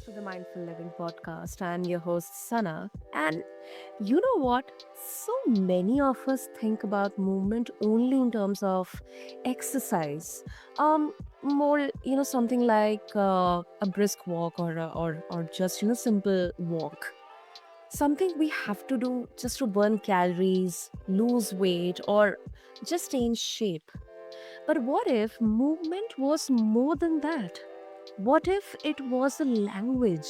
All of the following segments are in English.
to the Mindful Living podcast. I'm your host, Sana. And you know what? So many of us think about movement only in terms of exercise. More, something like a brisk walk or just, simple walk. Something we have to do just to burn calories, lose weight, or just stay in shape. But what if movement was more than that? What if it was a language?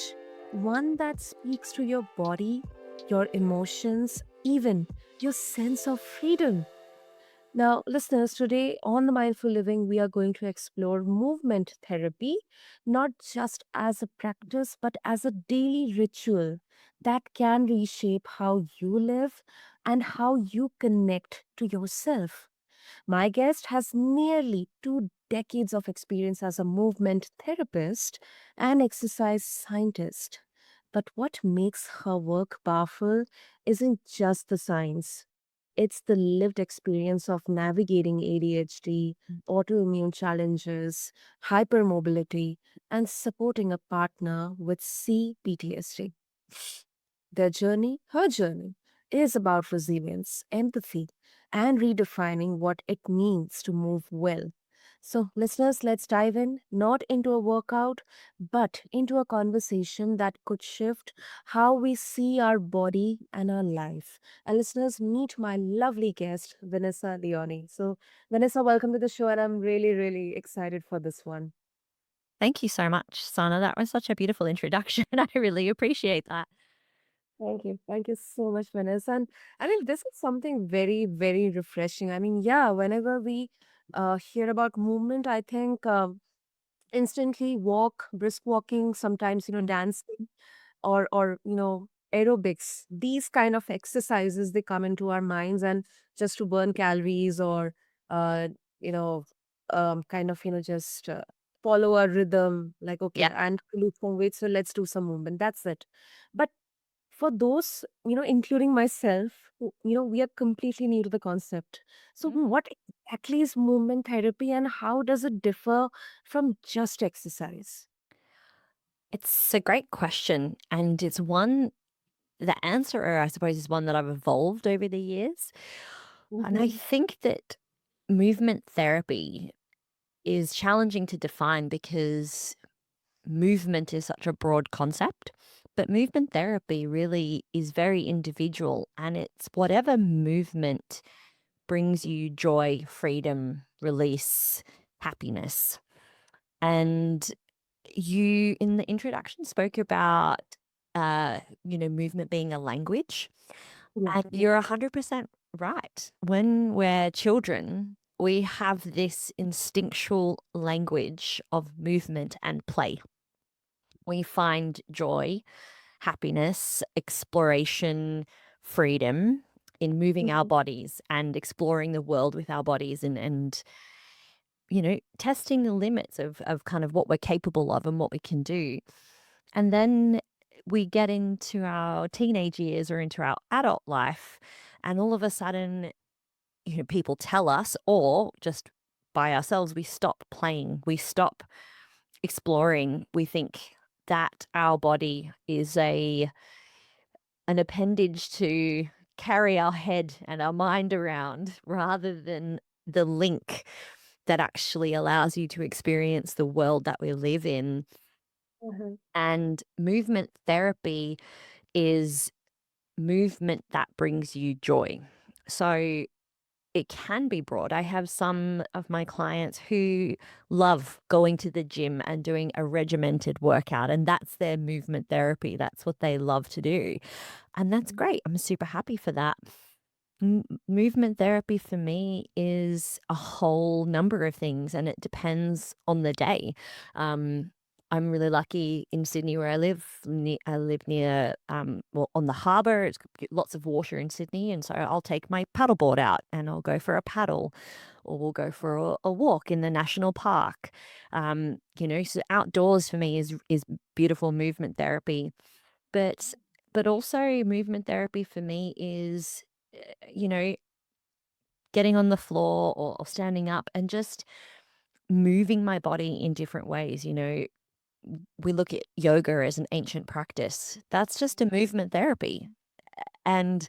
One that speaks to your body, your emotions, even your sense of freedom. Now, listeners, today on the Mindful Living, we are going to explore movement therapy, not just as a practice, but as a daily ritual that can reshape how you live and how you connect to yourself. My guest has nearly 2 decades of experience as a movement therapist and exercise scientist. But what makes her work powerful isn't just the science. It's the lived experience of navigating ADHD, autoimmune challenges, hypermobility, and supporting a partner with CPTSD. Her journey, is about resilience, empathy, and redefining what it means to move well. So, listeners, let's dive in, not into a workout, but into a conversation that could shift how we see our body and our life. And listeners, meet my lovely guest, Vanessa Leone. So, Vanessa, welcome to the show, and I'm really, really excited for this one. Thank you so much, Sana. That was such a beautiful introduction. I really appreciate that. Thank you. Thank you so much, Vanessa. And I mean, this is something very, very refreshing. I mean, yeah, whenever we hear about movement, I think instantly walk, brisk walking, sometimes, dancing or aerobics. These kind of exercises, they come into our minds and just to burn calories or, uh, you know, just follow a rhythm like, okay, Yeah. and to lose some weight, so let's do some movement. That's it. But for those, including myself, we are completely new to the concept. So, Mhm. what exactly is movement therapy and how does it differ from just exercise? It's a great question. And it's one, the answer, I suppose, is one that I've evolved over the years. And I Mm-hmm. think that movement therapy is challenging to define because movement is such a broad concept. But movement therapy really is very individual and it's whatever movement brings you joy, freedom, release, happiness. And you, in the introduction, spoke about, movement being a language. Yeah. And you're 100% right. When we're children, we have this instinctual language of movement and play. We find joy, happiness, exploration, freedom in moving our Mhm. bodies and exploring the world with our bodies and testing the limits of kind of what we're capable of and what we can do. And then we get into our teenage years or into our adult life, and all of a sudden, people tell us, or just by ourselves, we stop playing, we stop exploring. We think that our body is an appendage to carry our head and our mind around rather than the link that actually allows you to experience the world that we live in. Mhm. And movement therapy is movement that brings you joy. So it can be broad. I have some of my clients who love going to the gym and doing a regimented workout, and that's their movement therapy. That's what they love to do. And that's great. I'm super happy for that. Movement therapy for me is a whole number of things, and it depends on the day. Um, I'm really lucky in Sydney where I live. I live near, well, on the harbour. It's got lots of water in Sydney, and so I'll take my paddleboard out and I'll go for a paddle, or we'll go for a walk in the national park. So outdoors for me is beautiful movement therapy, but also movement therapy for me is, you know, getting on the floor or standing up and just moving my body in different ways. we look at yoga as an ancient practice. That's just a movement therapy. And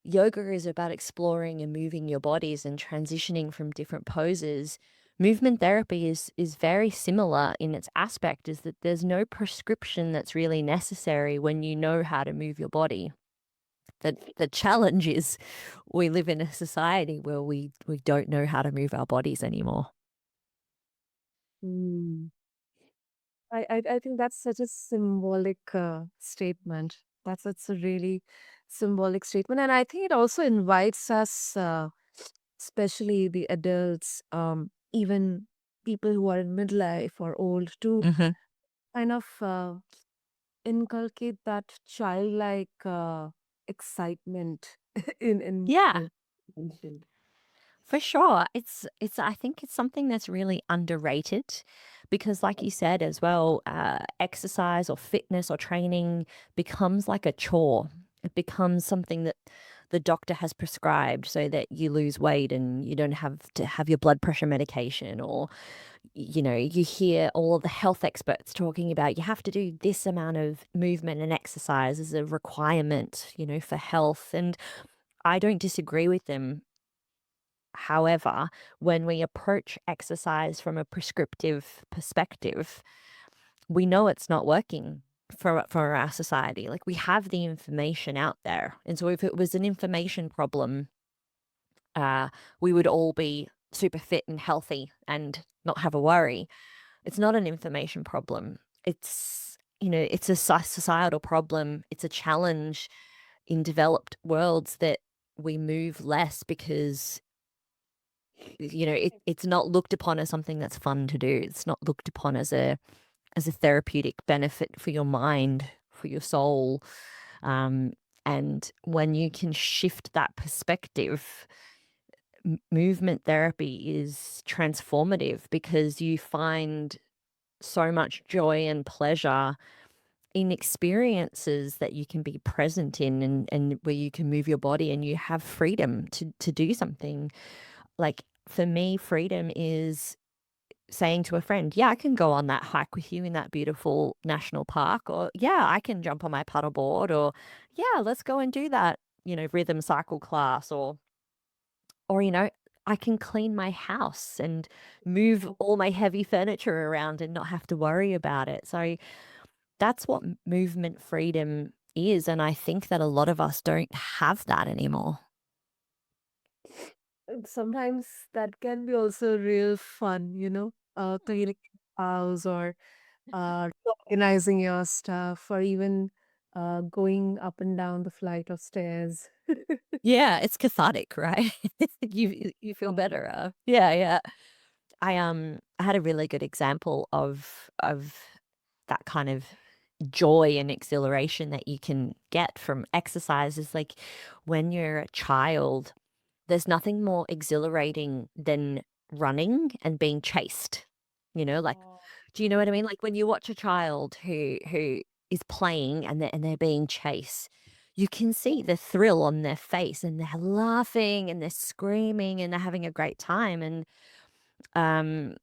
yoga is about exploring and moving your bodies and transitioning from different poses. Movement therapy is very similar in its aspect, is that there's no prescription that's really necessary when you know how to move your body. The challenge is we live in a society where we don't know how to move our bodies anymore. Mm. I think that's such a symbolic statement. That's a really symbolic statement, and I think it also invites us, especially the adults, even people who are in midlife or old, to Mhm. kind of inculcate that childlike excitement in Yeah. movement. For sure. It's I think it's something that's really underrated because like you said as well, exercise or fitness or training becomes like a chore. It becomes something that the doctor has prescribed so that you lose weight and you don't have to have your blood pressure medication or you hear all of the health experts talking about you have to do this amount of movement and exercise as a requirement, for health, and I don't disagree with them. However, when we approach exercise from a prescriptive perspective, we know it's not working for our society. Like we have the information out there. And so if it was an information problem, we would all be super fit and healthy and not have a worry. It's not an information problem. It's a societal problem. It's a challenge in developed worlds that we move less because it's not looked upon as something that's fun to do. It's not looked upon as a therapeutic benefit for your mind, for your soul. Um, and when you can shift that perspective, movement therapy is transformative because you find so much joy and pleasure in experiences that you can be present in and where you can move your body and you have freedom to do something. Like for me, freedom is saying to a friend, yeah, I can go on that hike with you in that beautiful national park, or yeah, I can jump on my paddleboard, or yeah, let's go and do that, rhythm cycle class, or I can clean my house and move all my heavy furniture around and not have to worry about it. So that's what movement freedom is. And I think that a lot of us don't have that anymore. And sometimes that can be also real fun, cleaning house or organizing your stuff or even going up and down the flight of stairs. Yeah, it's cathartic, right? You feel better. Yeah, yeah. I had a really good example of that kind of joy and exhilaration that you can get from exercise is like when you're a child, there's nothing more exhilarating than running and being chased. Like, Oh, do you know what I mean? Like when you watch a child who is playing and they're being chased, you can see the thrill on their face and they're laughing and they're screaming and they're having a great time. And um,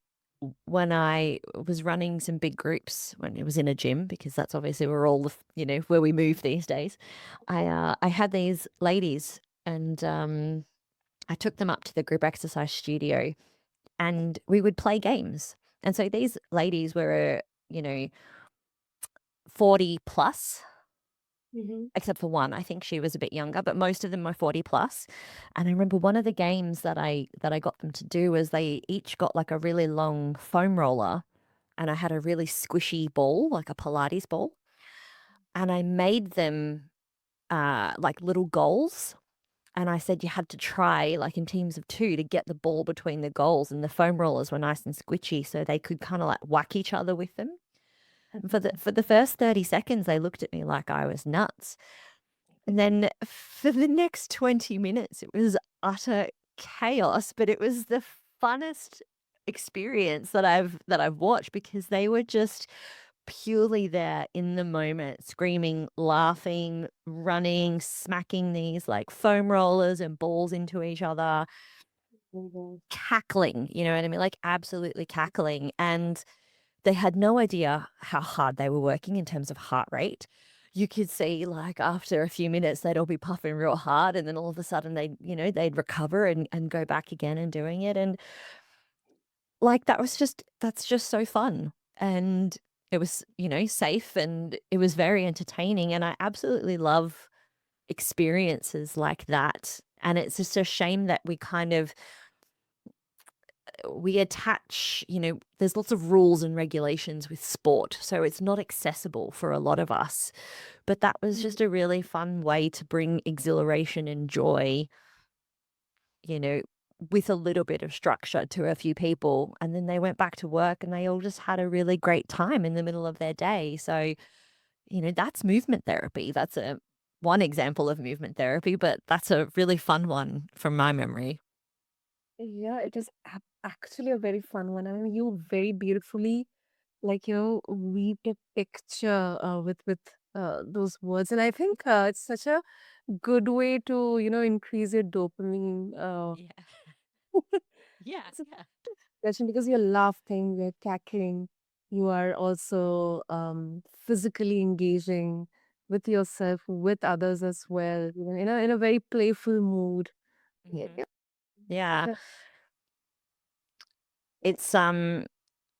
when I was running some big groups, when it was in a gym, because that's obviously where all where we move these days, I had these ladies and I took them up to the group exercise studio and we would play games. And so these ladies were, 40 plus, mhm. except for one. I think she was a bit younger, but most of them were 40 plus. And I remember one of the games that I got them to do was they each got like a really long foam roller and I had a really squishy ball, like a Pilates ball, and I made them like little goals. And I said you had to try, like in teams of two, to get the ball between the goals, and the foam rollers were nice and squishy, so they could kind of like whack each other with them. And for the first 30 seconds, they looked at me like I was nuts. And then for the next 20 minutes, it was utter chaos, but it was the funnest experience that I've watched because they were just purely there in the moment, screaming, laughing, running, smacking these like foam rollers and balls into each other, Mhm. cackling, you know what I mean? Like absolutely cackling. And They had no idea how hard they were working in terms of heart rate. You could see, like, after a few minutes, they'd all be puffing real hard, and then all of a sudden they'd recover and go back again and doing it, and, like, that's just so fun, and it was, safe, and it was very entertaining, and I absolutely love experiences like that, and it's just a shame that we attach, there's lots of rules and regulations with sport, so it's not accessible for a lot of us. But that was Mhm. just a really fun way to bring exhilaration and joy, you know, with a little bit of structure to a few people. And then they went back to work and they all just had a really great time in the middle of their day. So, that's movement therapy. That's a one example of movement therapy, but that's a really fun one from my memory. Yeah, it is actually a very fun one. I mean, you very beautifully, like, weaved a picture with those words, and I think it's such a good way to increase your dopamine. Yeah. Yeah. It's a Yeah. session because you're laughing, you're cackling, you are also physically engaging with yourself, with others as well, in a very playful mood. Yeah. Hmm. Yeah. Yeah. It's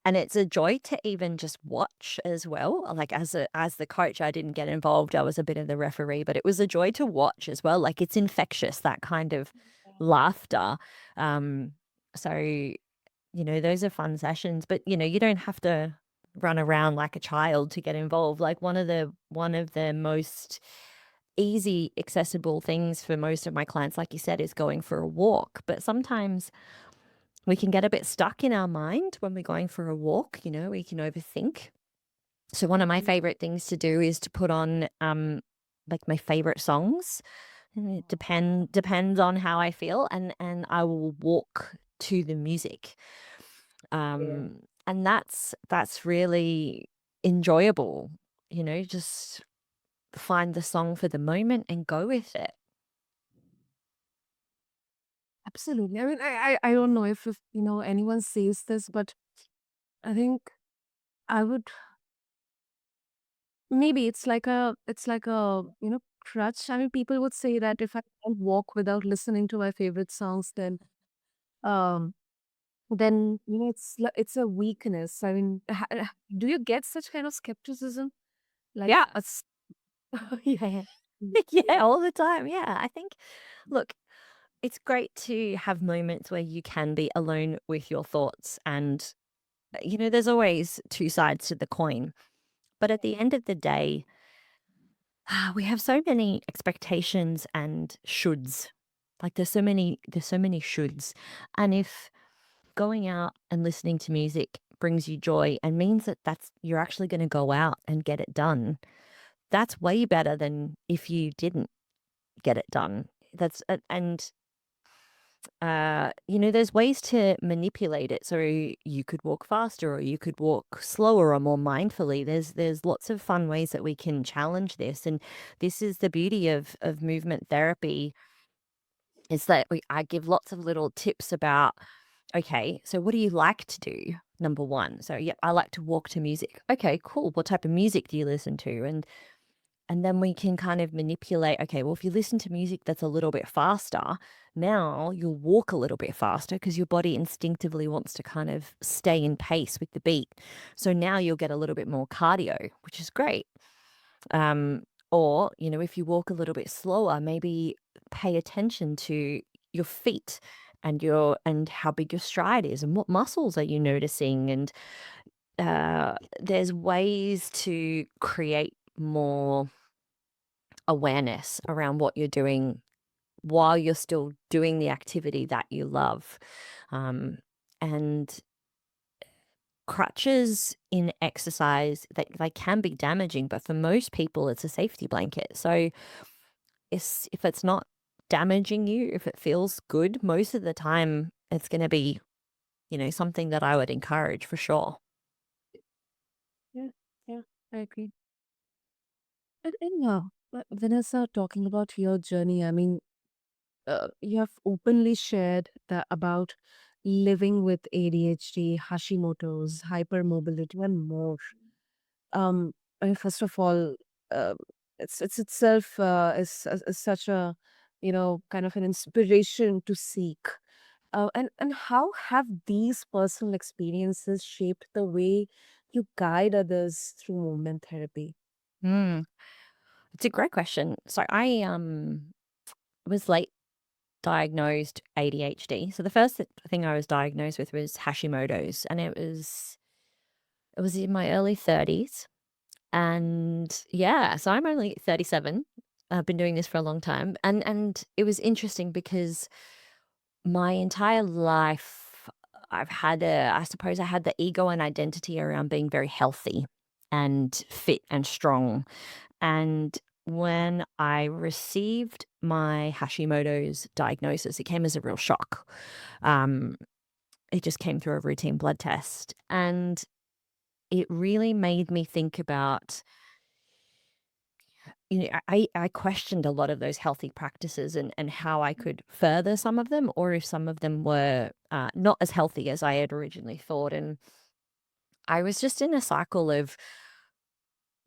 And it's a joy to even just watch as well. Like, as the coach, I didn't get involved, I was a bit of the referee, but it was a joy to watch as well, like, it's infectious, that kind of laughter. Um, so, those are fun sessions, but, you don't have to run around like a child to get involved. Like, one of the most easy, accessible things for most of my clients, like you said, is going for a walk, but sometimes we can get a bit stuck in our mind when we're going for a walk, we can overthink. So one of my favorite things to do is to put on like my favorite songs. And it depends on how I feel, and I will walk to the music. Yeah. And that's really enjoyable, just find the song for the moment and go with it. Absolutely. I mean, I don't know if anyone says this, but I think I would maybe it's like a crutch. I mean, people would say that if I can't walk without listening to my favorite songs, um then it's a weakness. I mean, do you get such kind of skepticism? Like Yeah. us? Yeah. Yeah, all the time. Yeah. Look, it's great to have moments where you can be alone with your thoughts, and, there's always two sides to the coin. But at the end of the day, we have so many expectations and shoulds. Like, there's so many shoulds. And if going out and listening to music brings you joy and means that you're actually going to go out and get it done, that's way better than if you didn't get it done. That's and there's ways to manipulate it. So you could walk faster, or you could walk slower or more mindfully. There's lots of fun ways that we can challenge this, and this is the beauty of movement therapy, is that I give lots of little tips about, okay, so what do you like to do? Number one. So, yeah, I like to walk to music. Okay, cool. What type of music do you listen to? And then we can kind of manipulate, okay, well, if you listen to music that's a little bit faster, now you'll walk a little bit faster because your body instinctively wants to kind of stay in pace with the beat. So now you'll get a little bit more cardio, which is great. Um, or, if you walk a little bit slower, maybe pay attention to your feet and how big your stride is and what muscles are you noticing. And there's ways to create more awareness around what you're doing while you're still doing the activity that you love. And crutches in exercise, they can be damaging, but for most people, it's a safety blanket. So if it's not damaging you, if it feels good, most of the time it's going to be, something that I would encourage for sure. Yeah, yeah, I agree. And Vanessa, talking about your journey, I mean, you have openly shared about living with ADHD, Hashimoto's, hypermobility, and more. Um, I mean, first of all, uh, it's itself is such a kind of an inspiration to seek. And how have these personal experiences shaped the way you guide others through movement therapy? Mm, it's a great question. So I was late diagnosed ADHD. So the first thing I was diagnosed with was Hashimoto's, and it was in my early 30s. And yeah, so I'm only 37. I've been doing this for a long time. And it was interesting because my entire life I suppose I had the ego and identity around being very healthy and fit and strong. And when I received my Hashimoto's diagnosis, it came as a real shock. Um, it just came through a routine blood test. And it really made me think about, I questioned a lot of those healthy practices and how I could further some of them, or if some of them were not as healthy as I had originally thought. And I was just in a cycle of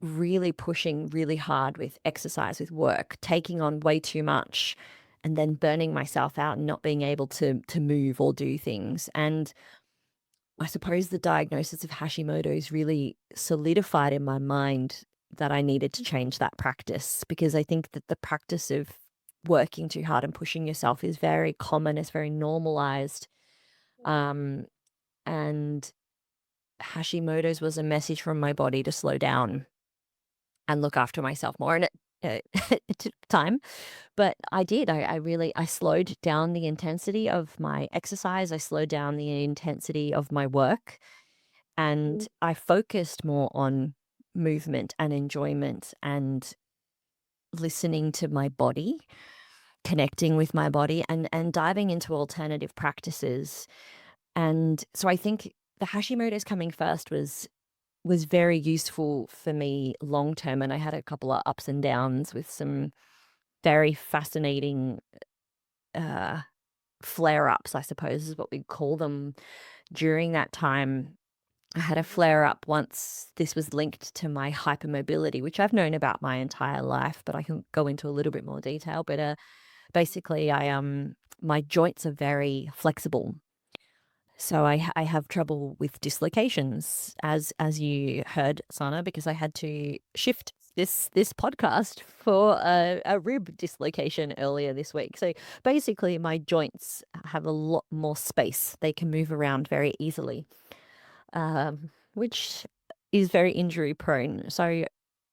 really pushing really hard with exercise, with work, taking on way too much, and then burning myself out and not being able to move or do things. And I suppose the diagnosis of Hashimoto's really solidified in my mind that I needed to change that practice, because I think that the practice of working too hard and pushing yourself is very common, it's very normalized. Um, and Hashimoto's was a message from my body to slow down and look after myself more. And it took time, but I did. I slowed down the intensity of my exercise. I slowed down the intensity of my work, and I focused more on movement and enjoyment and listening to my body, connecting with my body, and diving into alternative practices. And so I think the Hashimoto's coming first was very useful for me long term, and I had a couple of ups and downs with some very fascinating uh, flare ups, I suppose is what we call them, during that time. I had a flare up once. This was linked to my hypermobility, which I've known about my entire life, but I can go into a little bit more detail. But basically, my joints are very flexible, so I have trouble with dislocations, as you heard, Sana, because I had to shift this podcast for a rib dislocation earlier this week. So basically, my joints have a lot more space; they can move around very easily, which is very injury prone. So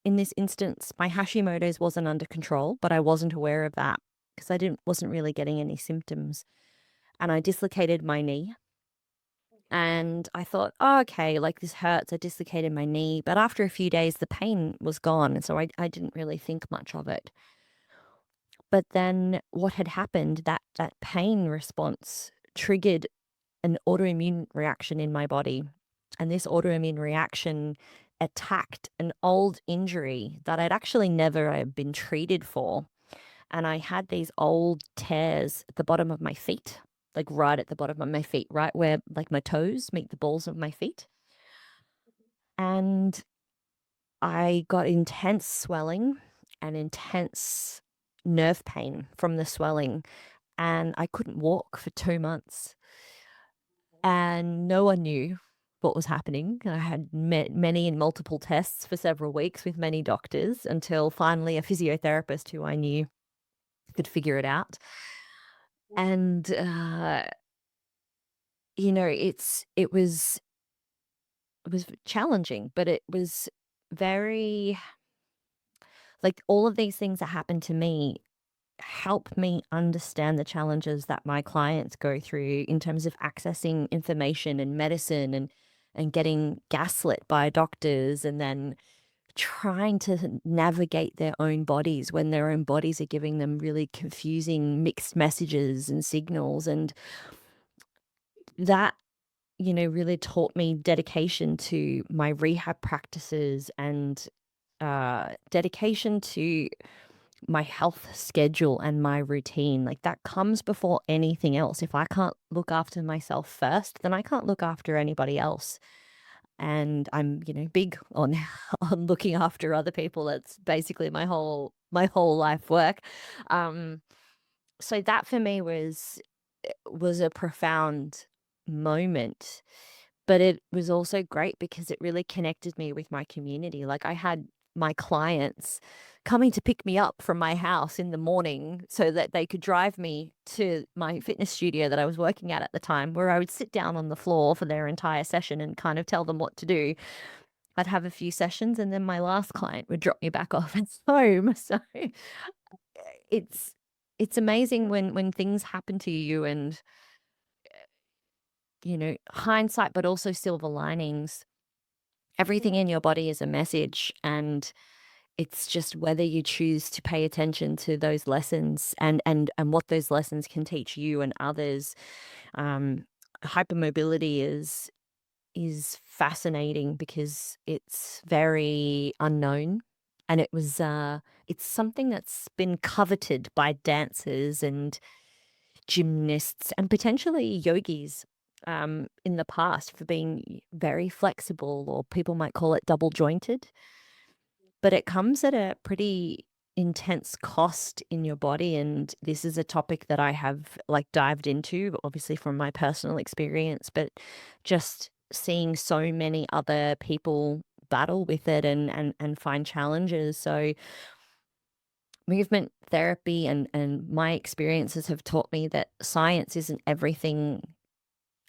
in this instance, my Hashimoto's wasn't under control, but I wasn't aware of that because I didn't wasn't really getting any symptoms, and I dislocated my knee. And I thought, oh, okay, like this hurts. I dislocated my knee. But after a few days, the pain was gone. And so I didn't really think much of it. But then what had happened, that pain response triggered an autoimmune reaction in my body. And this autoimmune reaction attacked an old injury that I'd actually never been treated for. And I had these old tears at the bottom of my feet, like right at the bottom of my feet, right where like my toes meet the balls of my feet. And I got intense swelling and intense nerve pain from the swelling. And I couldn't walk for 2 months. And no one knew what was happening. I had many and multiple tests for several weeks with many doctors until finally a physiotherapist who I knew could figure it out. And it was challenging, but it was very like all of these things that happened to me help me understand the challenges that my clients go through in terms of accessing information and medicine and getting gaslit by doctors, and then trying to navigate their own bodies when their own bodies are giving them really confusing mixed messages and signals. And that really taught me dedication to my rehab practices and dedication to my health schedule and my routine. Like that comes before anything else. If I can't look after myself first, then I can't look after anybody else. And I'm, big on on looking after other people. That's basically my whole life work. Um, so that for me was a profound moment, but it was also great because it really connected me with my community. Like I had my clients coming to pick me up from my house in the morning so that they could drive me to my fitness studio that I was working at the time, where I would sit down on the floor for their entire session and kind of tell them what to do. I'd have a few sessions and then my last client would drop me back off at home. So it's it's amazing when things happen to you and hindsight, but also silver linings. Everything in your body is a message, and it's just whether you choose to pay attention to those lessons and what those lessons can teach you and others. Um, Hypermobility is fascinating because it's very unknown, and it's something that's been coveted by dancers and gymnasts and potentially yogis in the past for being very flexible, or people might call it double jointed. But it comes at a pretty intense cost in your body, and this is a topic that I have, like, dived into, obviously from my personal experience, but just seeing so many other people battle with it and find challenges. So movement therapy and my experiences have taught me that science isn't everything,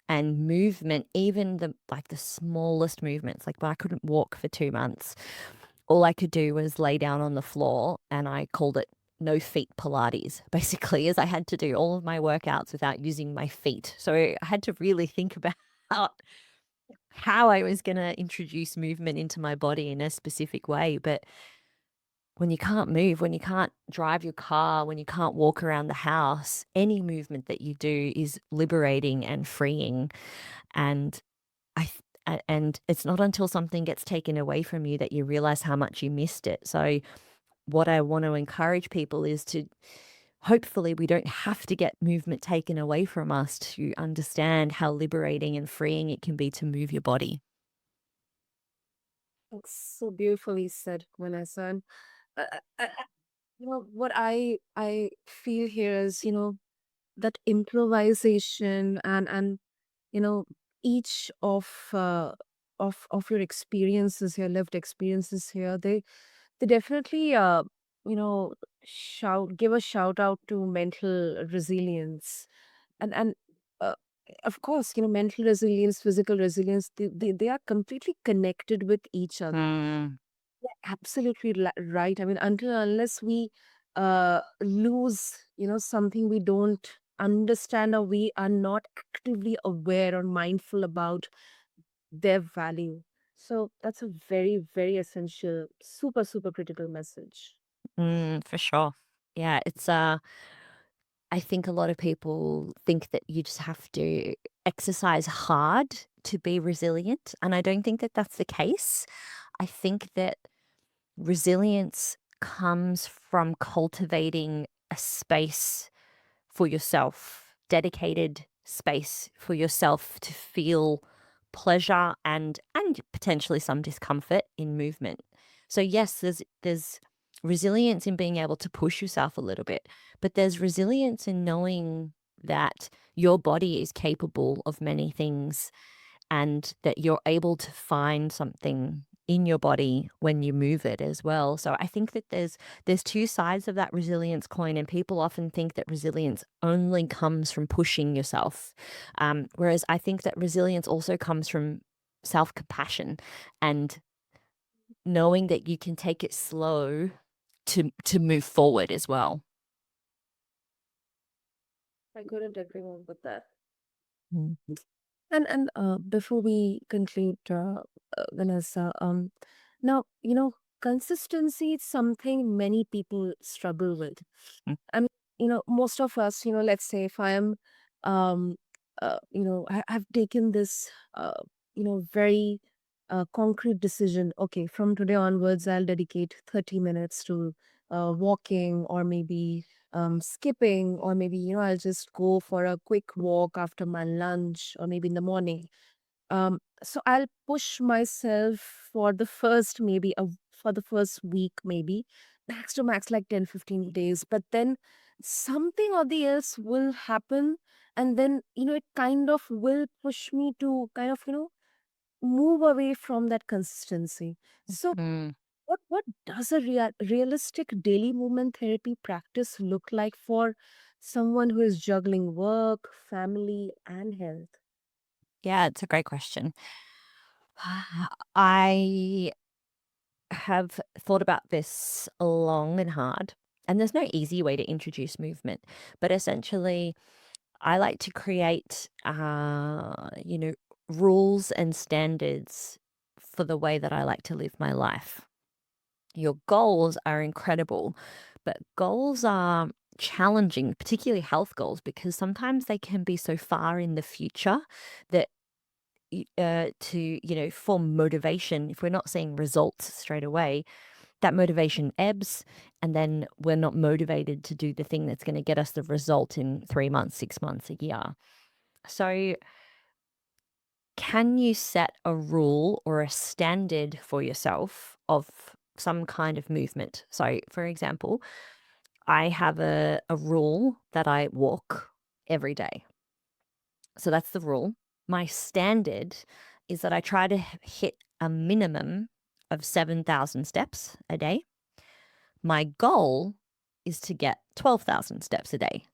and movement, even the smallest movements, like when I couldn't walk for 2 months, all I could do was lay down on the floor, and I called it no feet Pilates, basically, as I had to do all of my workouts without using my feet. So I had to really think about how I was gonna introduce movement into my body in a specific way. But when you can't move, when you can't drive your car, when you can't walk around the house, any movement that you do is liberating and freeing. And and it's not until something gets taken away from you that you realize how much you missed it. So what I want to encourage people is to, hopefully we don't have to get movement taken away from us to understand how liberating and freeing it can be to move your body. That's so beautifully said, Vanessa. And what I feel here is, that improvisation and you know each of your experiences here, lived experiences here, they definitely you know give a shout out to mental resilience. And uh, of course, mental resilience, physical resilience, they are completely connected with each other. Mm, Yeah, absolutely right. I mean, until unless we lose, something we don't understand, or we are not actively aware or mindful about their value. So that's a very, very essential, super, super critical message. for sure. Yeah, I think a lot of people think that you just have to exercise hard to be resilient, and I don't think that that's the case. I think that resilience comes from cultivating a space for yourself, dedicated space for yourself to feel pleasure and potentially some discomfort in movement. So yes, there's resilience in being able to push yourself a little bit, but there's resilience in knowing that your body is capable of many things, and that you're able to find something in your body when you move it as well. So I think that there's two sides of that resilience coin, and people often think that resilience only comes from pushing yourself, whereas I think that resilience also comes from self compassion and knowing that you can take it slow to move forward as well. I couldn't agree more with that. Mm. And before we conclude, Vanessa, now consistency is something many people struggle with. I mean, most of us, let's say if I am, um, I've taken this, very concrete decision. Okay, from today onwards, I'll dedicate 30 minutes to walking, or maybe skipping, or maybe, I'll just go for a quick walk after my lunch, or maybe in the morning. So I'll push myself for the first maybe for the first week, maybe max to max like 10-15 days. But then something or the else will happen, and then it kind of will push me to kind of move away from that consistency. So Mm. what does a realistic daily movement therapy practice look like for someone who is juggling work, family, and health? Yeah, it's a great question. I have thought about this long and hard, and there's no easy way to introduce movement, but essentially, I like to create, rules and standards for the way that I like to live my life. Your goals are incredible, but goals are challenging, particularly health goals, because sometimes they can be so far in the future that for motivation, if we're not seeing results straight away, that motivation ebbs, and then we're not motivated to do the thing that's going to get us the result in 3 months, 6 months, a year. So, can you set a rule or a standard for yourself of some kind of movement? So, for example, I have a rule that I walk every day. So that's the rule. My standard is that I try to hit a minimum of 7,000 steps a day. My goal is to get 12,000 steps a day.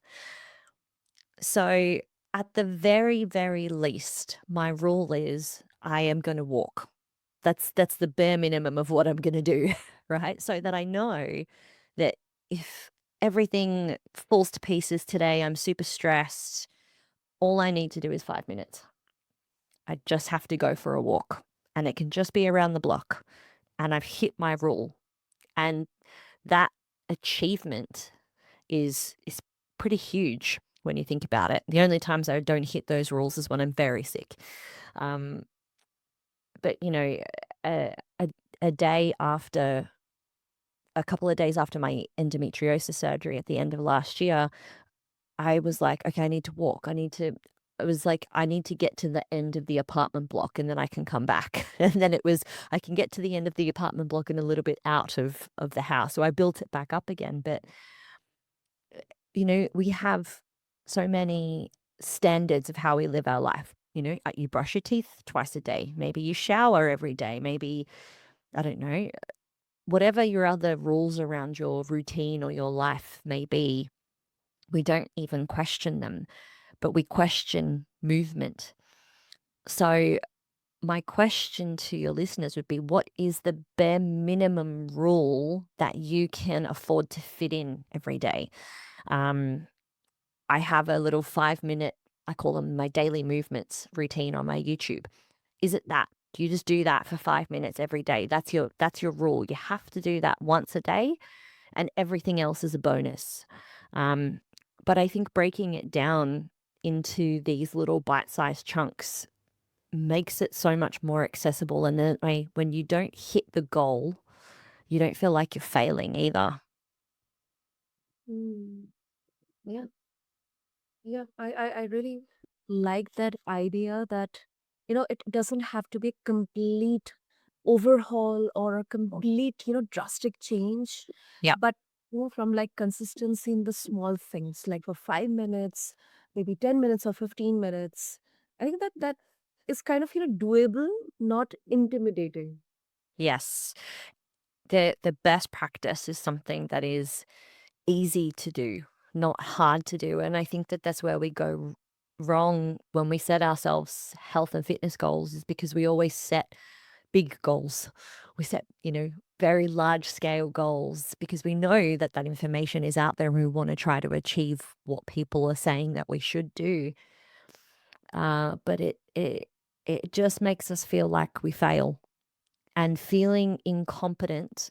So at the very, very least, my rule is I am going to walk. That's the bare minimum of what I'm going to do, right? So that I know that if everything falls to pieces today, I'm super stressed, all I need to do is 5 minutes. I just have to go for a walk, and it can just be around the block, and I've hit my rule. And that achievement is pretty huge when you think about it. The only times I don't hit those rules is when I'm very sick. Um, but a, a a day after a couple of days after my endometriosis surgery at the end of last year, I was like, "Okay, I need to walk. I was like, "I need to get to the end of the apartment block, and then I can come back." And then it was, I can get to the end of the apartment block and a little bit out of the house. So I built it back up again. But, we have so many standards of how we live our life. You brush your teeth twice a day. Maybe you shower every day. Maybe, I don't know, whatever your other rules around your routine or your life may be, we don't even question them, but we question movement. So, my question to your listeners would be, what is the bare minimum rule that you can afford to fit in every day? Um, I have a little 5 minute, I call them my daily movements routine on my YouTube. Is it that? Do you just do that for 5 minutes every day? That's your rule. You have to do that once a day, and everything else is a bonus. Um, but I think breaking it down into these little bite-sized chunks makes it so much more accessible. And then when you don't hit the goal, you don't feel like you're failing either. Mm, yeah. Yeah, I really like that idea that, it doesn't have to be a complete overhaul or a complete, drastic change, Yeah. but from like consistency in the small things, like for 5 minutes, maybe 10 minutes or 15 minutes. I think that is kind of, doable, not intimidating. Yes. The best practice is something that is easy to do, not hard to do. And I think that that's where we go wrong when we set ourselves health and fitness goals, is because we always set big goals. We set, very large scale goals because we know that that information is out there and we want to try to achieve what people are saying that we should do. But it just makes us feel like we fail, and feeling incompetent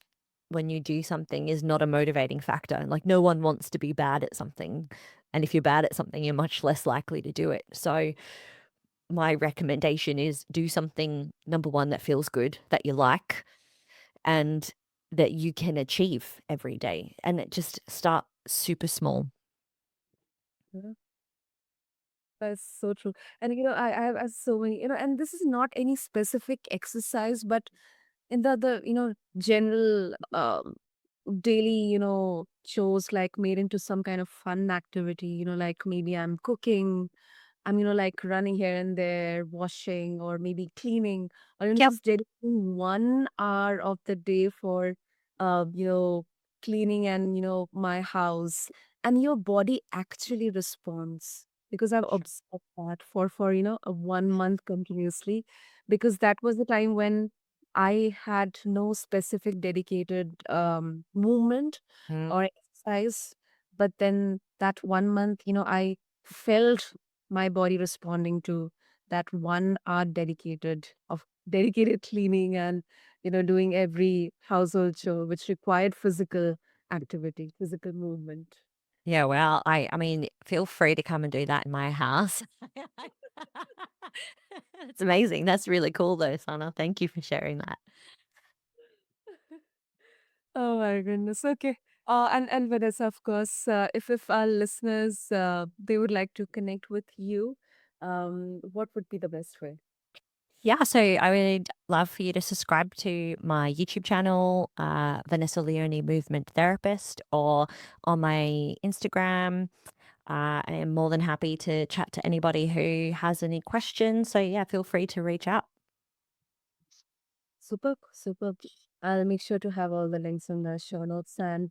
when you do something is not a motivating factor. Like, no one wants to be bad at something. And if you're bad at something, you're much less likely to do it. So, my recommendation is do something, number one, that feels good, that you like. And that you can achieve every day, and it just start super small. Yeah, that's so true. And I have so many, and this is not any specific exercise, but in the general daily chores, like made into some kind of fun activity, like maybe I'm cooking, I'm like running here and there, washing or maybe cleaning, or Yep. just dedicating 1 hour of the day for uh you know cleaning and my house, and your body actually responds, because I've observed that for a 1 month continuously, because that was the time when I had no specific dedicated movement Mm. or exercise. But then that 1 month, I felt my body responding to that 1 hour dedicated cleaning and doing every household chore which required physical activity, physical movement. Yeah, well, I mean, feel free to come and do that in my house. It's amazing. That's really cool though, Sana. Thank you for sharing that. Oh my goodness. Okay. And Vanessa, of course, if our listeners they would like to connect with you, what would be the best way? Yeah, so I would love for you to subscribe to my YouTube channel, Vanessa Leone Movement Therapist, or on my Instagram. I am more than happy to chat to anybody who has any questions. So, yeah, feel free to reach out. Super, super. I'll make sure to have all the links in the show notes. And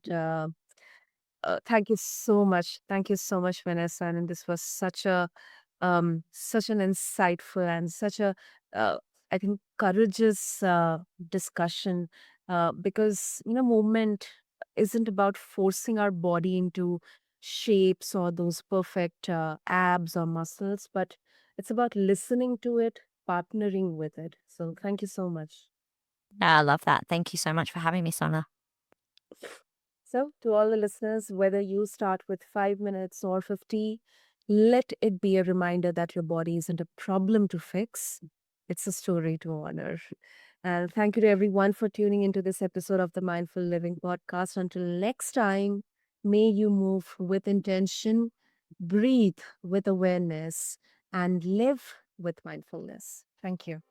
thank you so much. Thank you so much, Vanessa. And this was such an insightful and such a uh, I think courageous discussion, because movement isn't about forcing our body into shapes or those perfect abs or muscles, but it's about listening to it, partnering with it. So thank you so much. Yeah, I love that. Thank you so much for having me, Sana. So, to all the listeners, whether you start with 5 minutes or 50, let it be a reminder that your body isn't a problem to fix, it's a story to honor. And thank you to everyone for tuning into this episode of the Mindful Living Podcast. Until next time, may you move with intention, breathe with awareness, and live with mindfulness. Thank you.